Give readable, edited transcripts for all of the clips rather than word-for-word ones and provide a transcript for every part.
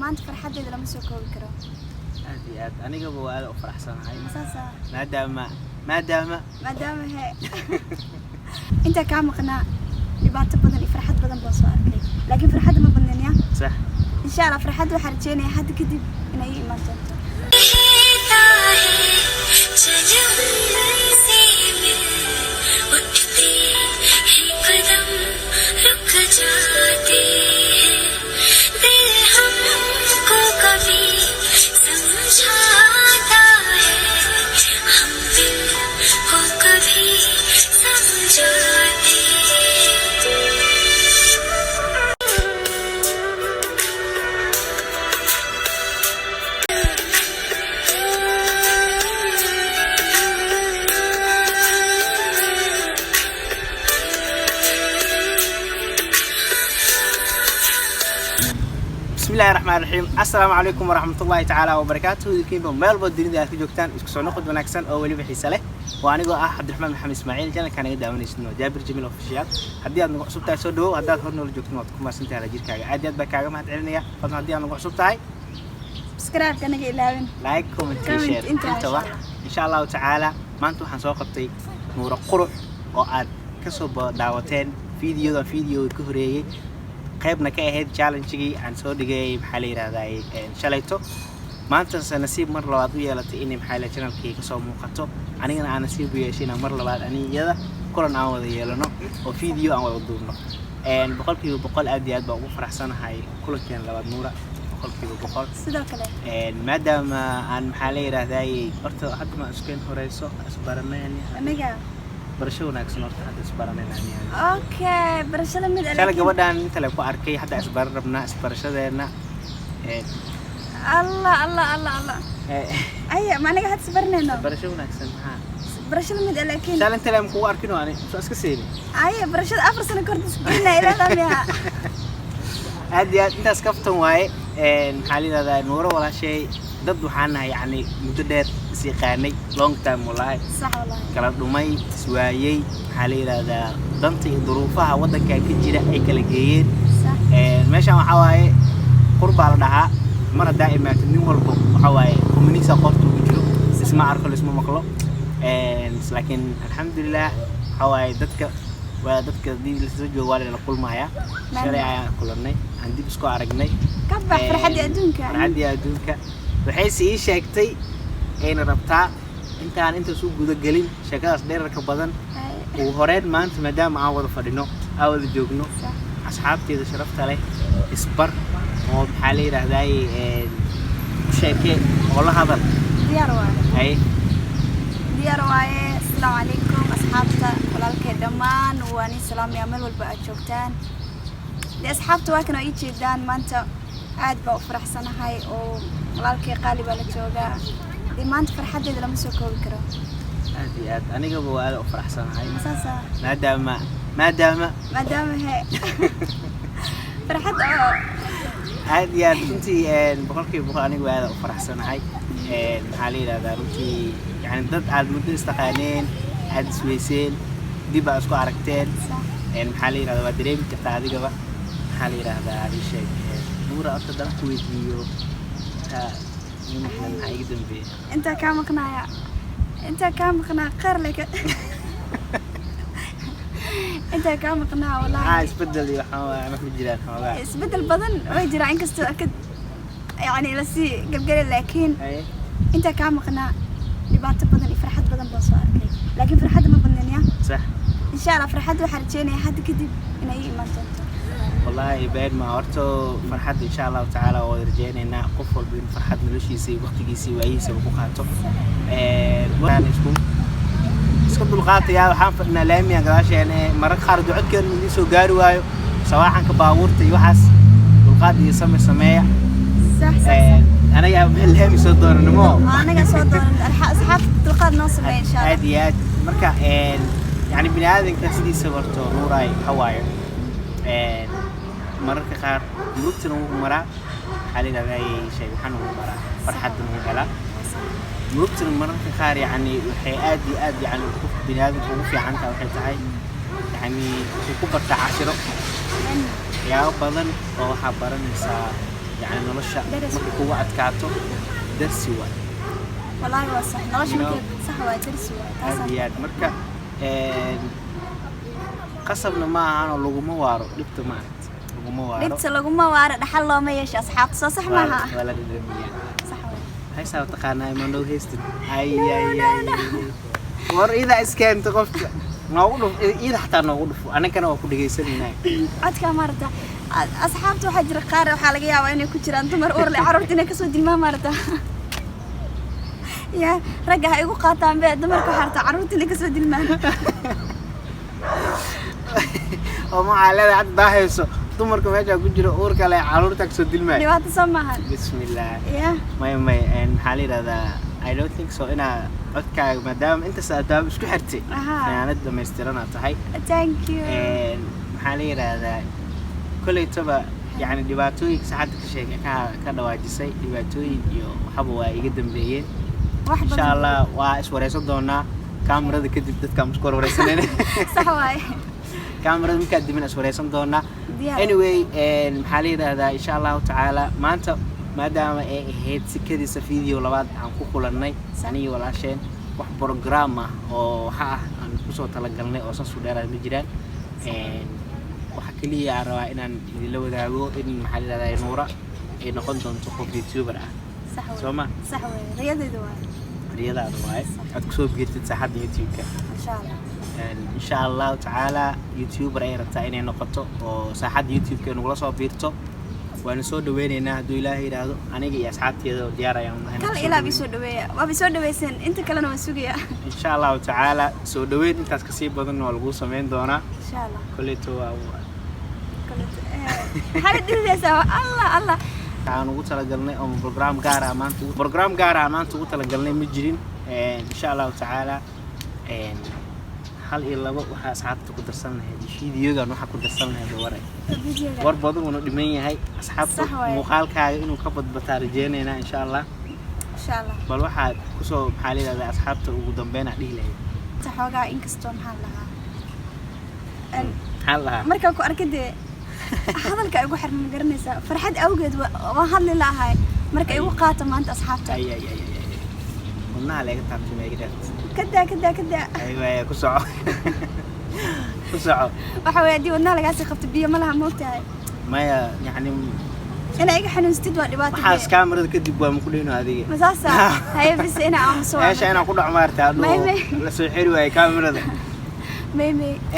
ما أنت فرحتي إذا لم يسوق بكرة. aad aniga waa aad u faraxsanahay مساسة. maadaama هي. أنت كام قناع لبعض بدن فرحت بدن بصار لي لكن فرحت ما بدنيا. صح. إن شاء الله فرحت وحرجيني حد كذب إن أي ما جنته. بسم الله الرحمن الرحيم السلام عليكم ورحمة الله تعالى وبركاته كيف مال بدرين ده كجوكتان إسكسون ناخد ونكسن أولي بحيسة له وأنا جو عبد الرحمن محمد إسماعيل جانا كان يدا من اسمه جابر جميل أوفيشيال هدي أنا نقصب تاي سودو هدي هرنو الجوكتان وتكون سنتي على جير كاجا عادي أتبع كاجا ما هتعلني فضل هدي أنا نقصب تاي سكراب كنا جيلابين لايك كومنت شير إن شاء الله تعالى ما أنتوا حنسوقتي نور قرح وعاد كسب دعوتين فيديو كهرية qaybna ka ahayd challenge-gii aan soo dhigay maxaa la yiraahdaa shalayto maanta nasiib mar labaad u yeelatay in maxaa la channel-kii ka soo muuqato anigana aan nasiib u yeeshay in mar labaad aniyada kulan aan wada yeelano oo video aan wada duubno boqolkiiba boqol aad iyo aad baan ugu faraxsanahay kulankan labaad nuura boqolkiiba boqol sidoo kale maadaama aan maxaa la yiraahdaa horta hadda ma iskeen horeyso isbaranay aniga برشة وناقصنا هذا إسبارنا يعني. أوكي برشة من إن شاء الله قبلنا أنت لو كأركي حتى إسبار ربنا إسبارشة ذينا. الله. أيه ما أنا قاعد إسبارنا. برشة وناقصنا ها. برشة من لكن. شال أنت لو كو أركينو أنا شو أسكسيني. أيه برشة أفرسنا كرد إسبارنا إلى ذا هذه أنت سكفتم واي حالي هذا نور ولا شيء ضد وحنا يعني مدة سيقاني long time والله صح والله كلام دومي سوايي حالي هذا ضمتي ظروفها وضع كان كجرا أي كلاجين صح ماشي مع حواي قرب على دها مرة دائما تنيم والبو حواي كومنيك سقطت وبيجرو اسمع عارف اسمه مخلوق لكن الحمد لله حواي ضدك دي لسه جوالي نقول معايا شريعة كلنا عندي بسكو عرقني كبح فرحدي أدونك waxay ii sheegtay ayna rabtaa inta soo guda galin shaqadaas dheerarka badan oo horeen maanta maadaama aan wada fadhino aan wada joogno asxaabteeda sharafta leh isbar oo maxaa la yiraahdaa sheekay oo la hadal diyaar waaye assalaamu calaykum asxaabta walaalkay dhammaan waani salaam yaa meel walba aad joogtaan asxaabta waa kana ii jeedaan maanta aad baa u faraxsanahay oo walaalkay qaali baa la joogaa maanta farxadeeda lama soo koobi karo aad iyo aad aniga waa aad u faraxsanahay مساسة maadaama هي فرحت aad iyo aad runtii boqolkiiba boqol aniga waa aad u faraxsanahay maxaa la yiraahdaa runtii yani dad aad muddo istaqaaneen aad isweyseen dib aad isku aragteen maxaa la yiraahdaa waa dareemi kartaa adigaba maxaa la yiraahdaa ii sheeg nuura horta dad ku weydiiyo انت كام مقنع خير لك انت كام مقنع والله اسبدل ما في جيران حوالي اسبدل بدن way jiraan inkastoo akad يعني لسي قبل لكن انت كام مقنع dhibaato badan iyo farxad badan baa soo arkay laakiin farxad ma badnaniya صح ان شاء الله فرحد waxaan rajeenayaa had kadib inay iman doonto والله بعد ما هرتو فرحت إن شاء الله تعالى ورجعنا قفل بين فرحت ملوشيسي وقتيسي وأيسي وبقاته وأنا اسكت القاطع يا وحنف إن لامي قراش يعني مرة خارج عد كان من يسوع جاروا سواء كباورتي وحس القاطع يسمى سماع صح أنا يا لامي صدر نمو أنا قاعد صدر أصحاب القاطع نصب إن شاء الله هذه مركا يعني بني آدم كسيدي صبرته نوراي حواي مرة خار ملوكتنا ومرا حالنا ذاي شيء حنو مرا فرحتنا وكلا ملوكتنا مرة خار يعني وحياة دي يعني بني آدم في عنها وحياتها يعني كبر تعاشره يا بدن أو حبرنا نسا يعني نولشة درس. marka kugu adkaato darsi waay والله waa sax nolosha You know. markay sax waa darsi waa aad iyo aad marka qasabna ma ahan oo laguma waaro dhibta maaragta laguma waaro dhibta laguma waara dhaxal looma yeesho asxaabta soo sax maaha waa la dhadhamiyaa sax waa haysaa taqaanaa ma noo heystin ay war ida iskaanta qofka noogu dhuf ida xataa noogu dhufo anagana waa ku dhageysanaynaa codka maarta asxaabta waxa jira qaar waxa laga yaabaa inay ku jiraan dumar uur leh carruurta inay kasoo dilmaan maarta ya ragga ha igu qaataan bee dumarka xarta carruurta inay kasoo dilmaan oo macaalada cad daahayso dumarka meesha ku jira uurka leh carruurta kasoo dilmay dhibaato soo maahan bismillah ya may maxaa la yidhahdaa I don't think so inaa codkaaga maadaama intaas aad isku xirtay inaanad dhamaystiranaa tahay thank you maxaa la yidhahdaa kolleytaba yani dhibaatooyinka saxadda ka sheegay ka dhawaajisay dhibaatooyin iyo waxaba waa iga dambeeyeen insha allah waa iswareysan doonaa kaamirada kadib dadka aan isku wareysanayna sax waay kaamirada markaa dibin iswareysan doonaa anyway maxaa la yidhahdaa insha allahu tacaala maanta maadaama ay ahayd sikadiisa video labaad aan ku kulannay aniga walaasheen wax program ah oo waxa ah aan kusoo talagalnay oo saas u dheeraad ma jiraan waxa kaliya aan rabaa inaan idinla wadaago in maxaa la yidhahdaa Nuura ay noqon doonto qof YouTuber ah soo ma sax waay riyadeedu waa riyadaada waaye aad kusoo biirtid saaxadda YouTube-ka insha allahu tacaala YouTuber ay rabtaa inay noqoto oo saaxadda YouTube-ka nagula soo biirto waana soo dhaweynaynaa hadduu ilaahay yidhaahdo aniga iyo asxaabteeda oo diyaar ayaan nahay kal ilaa bi soo dhaweeya waa bi soo dhaweyseen inta kalena waan sugayaa insha allahu tacaala soo dhaweyn intaas kasii badan waa lagu samayn doonaa insha allah koleyto waa hada dhidaysa allah waxaan ugu talagalnay oo program gaar ah maanta ugu talagalnay ma jirin insha allahu tacaala hal iyo labo waxaa asxaabta ku darsan lahayd videogan waxaa ku darsan lahayd war badan uuna dhiman yahay asxaabta muuqaalkaaga inuu ka badbataa rajeynaynaa insha allah bal waxaad kusoo maxaa la yidhahdaa asxaabta ugu dambeyn aa dhihi lahayd xoogaa inkastoo maxaa lahaa markaan ku arkay dee hadalka igu xirma garanaysaa farxad awgeed waan hadli lahay marka igu qaata maanta asxaabta wadnaha laga taabtay ma iga kada aywa ku soco waxa weeye haddii wadnaha lagaasii qabto biyo ma laha moogtahay maya yani inaa iga xanuunstid waa dhibaato waxaas kaamirada kadib waa maku dheyno adiga masaasa haye bis inaa aamuso meesha inaan ku dhac maarta la soo xiri waaye kaamirada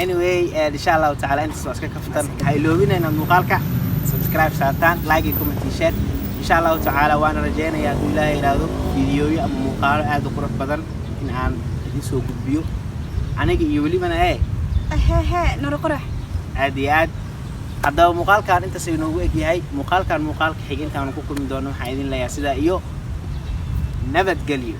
anyway insha allahu tacaala intaas waa iska kaftan waxaa iloobina inaad muuqaalka subscribe saataan like iyo comment iyo share insha allahu tacaala waana rajeynayaa hadduu ilaahay yidhaahdo fiidiyooyo ama muuqaalo aad u qurux badan in aan idin soo gudbiyo aniga iyo welibana nur qurux aad iyo aad haddaba muuqaalkan intaas ay noogu eg yahay muuqaalka xigeentaan ku kulmi doono waxaan idin leeyahay sidaa iyo nabadgelyo